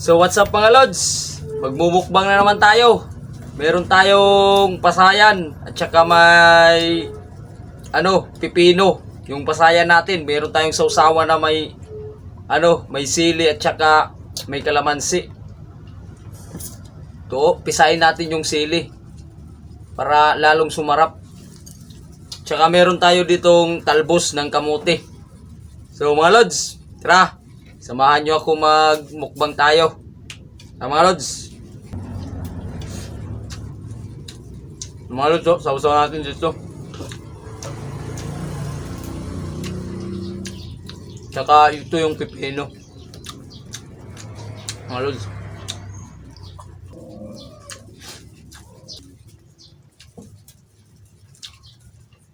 So what's up mga lods? Magmumukbang na naman tayo. Meron tayong pasayan at saka may pipino. Yung pasayan natin, meron tayong sausawa na may may sili at saka may kalamansi. To, pisain natin yung sili para lalong sumarap. Tsaka meron tayo ditong talbos ng kamote. So mga lods, tara, samahan nyo ako magmukbang tayo. Mga lods. Mga lods, sausaw natin dito. Tsaka ito yung pipino. Mga lods.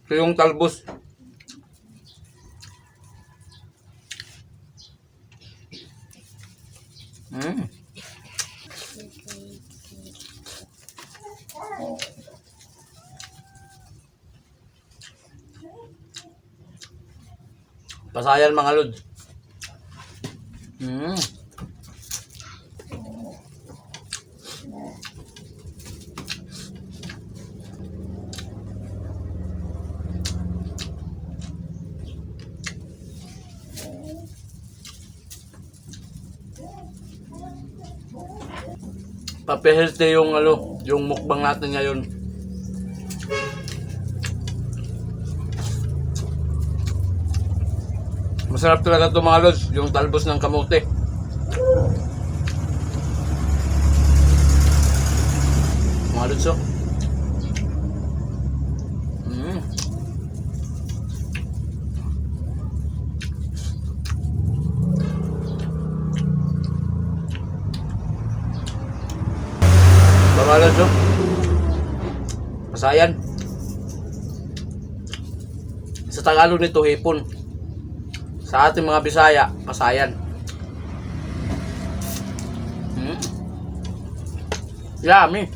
Ito yung talbos. Pasayan mga lods. Pape-healthy yung mukbang natin ngayon. Masarap talaga ito mga lods, yung talbos ng kamote. Mga lods, oh. Mga lods, oh. Pasayan. Sa Tagalog nito, hipon. Sa ating mga Bisaya, pasayan. Yummy.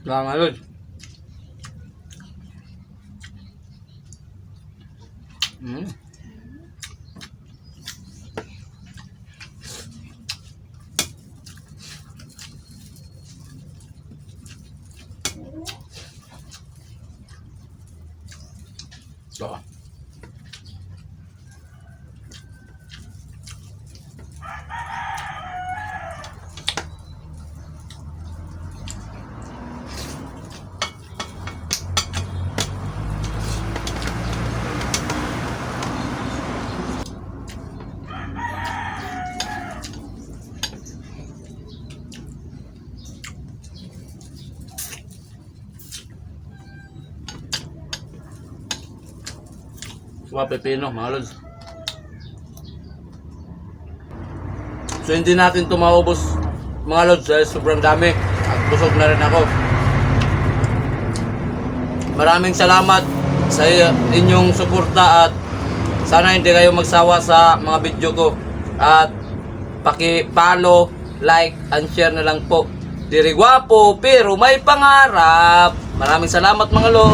Mga lods. So. Suwa pepino mga lods. So hindi natin ito maubos mga lods dahil sobrang dami at busog na rin ako. Maraming salamat sa inyong suporta at sana hindi kayo magsawa sa mga video ko. At paki-follow, like, and share na lang po. Diri gwapo pero may pangarap. Maraming salamat mga lods.